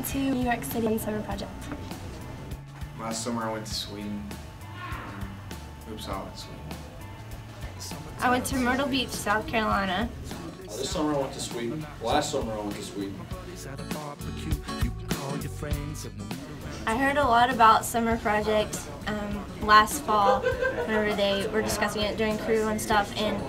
went to New York City on summer project. Last summer I went to Sweden. Oops, I went to Sweden. I went to Myrtle Beach, South Carolina. This summer I went to Sweden. Last summer I went to Sweden. I heard a lot about summer project last fall whenever they were discussing it during crew and stuff, and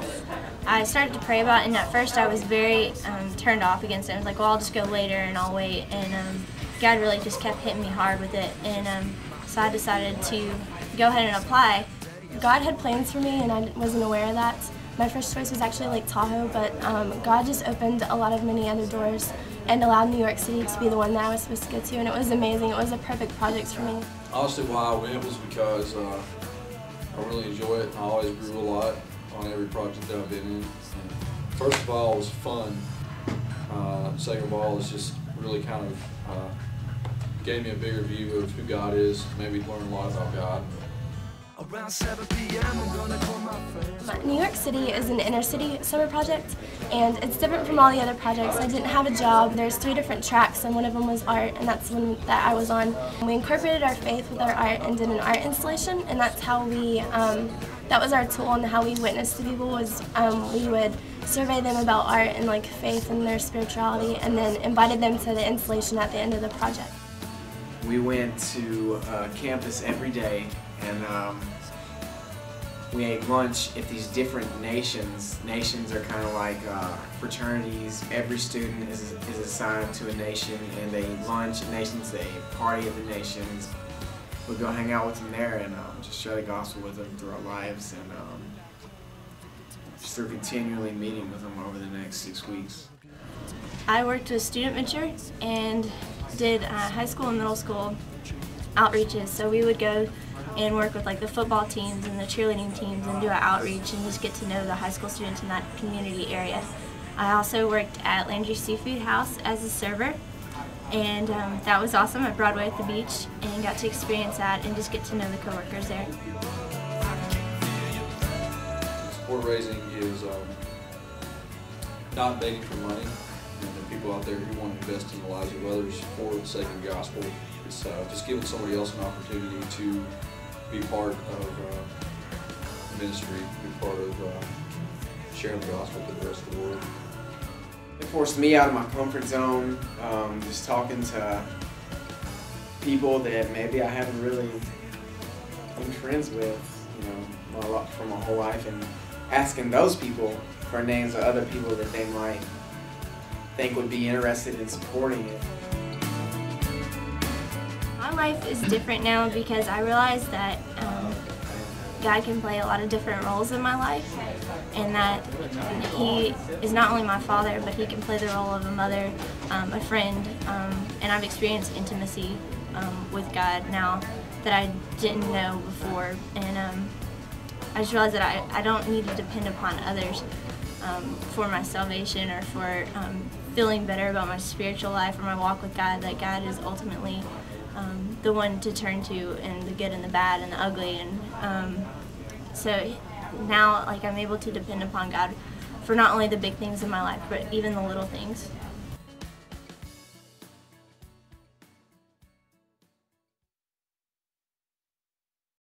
I started to pray about it, and at first I was very turned off against it. I was like, well, I'll just go later and I'll wait, and God really just kept hitting me hard with it, and so I decided to go ahead and apply. God had plans for me and I wasn't aware of that. My first choice was actually Lake Tahoe, but God just opened a lot of many other doors and allowed New York City to be the one that I was supposed to go to, and it was amazing. It was a perfect project for me. Honestly, why I went was because I really enjoy it, and I always grew a lot on every project that I've been in. And first of all, it was fun. Second of all, it's just really kind of gave me a bigger view of who God is, maybe learn a lot about God. Around 7 p.m. I'm gonna call my friends. New York City is an inner city summer project, and it's different from all the other projects. I didn't have a job. There's 3 different tracks, and one of them was art, and that's the one that I was on. We incorporated our faith with our art and did an art installation, and that's how we, that was our tool, and how we witnessed to people was we would survey them about art and like faith and their spirituality, and then invited them to the installation at the end of the project. We went to campus every day, and we ate lunch at these different nations. Nations are kind of like fraternities. Every student is assigned to a nation, and they eat lunch at nations, they party at the nations. We'd go hang out with them there and just share the gospel with them through our lives, and just through continually meeting with them over the next 6 weeks. I worked with Student Venture and did high school and middle school outreaches, so we would go and work with like the football teams and the cheerleading teams and do an outreach and just get to know the high school students in that community area. I also worked at Landry Seafood House as a server, and that was awesome at Broadway at the beach, and got to experience that and just get to know the coworkers there. Sport raising is not begging for money, and the people out there who want to invest in the lives of others for the sake of the gospel. It's just giving somebody else an opportunity to be part of ministry, be part of sharing the gospel with the rest of the world. It forced me out of my comfort zone, just talking to people that maybe I haven't really been friends with, for my whole life, and asking those people for names of other people that they might think would be interested in supporting it. My life is different now because I realize that God can play a lot of different roles in my life, and that He is not only my Father, but He can play the role of a mother, a friend, and I've experienced intimacy with God now that I didn't know before, and I just realized that I don't need to depend upon others for my salvation or for feeling better about my spiritual life or my walk with God, that God is ultimately the one to turn to, and the good and the bad and the ugly, and so now I'm able to depend upon God for not only the big things in my life, but even the little things.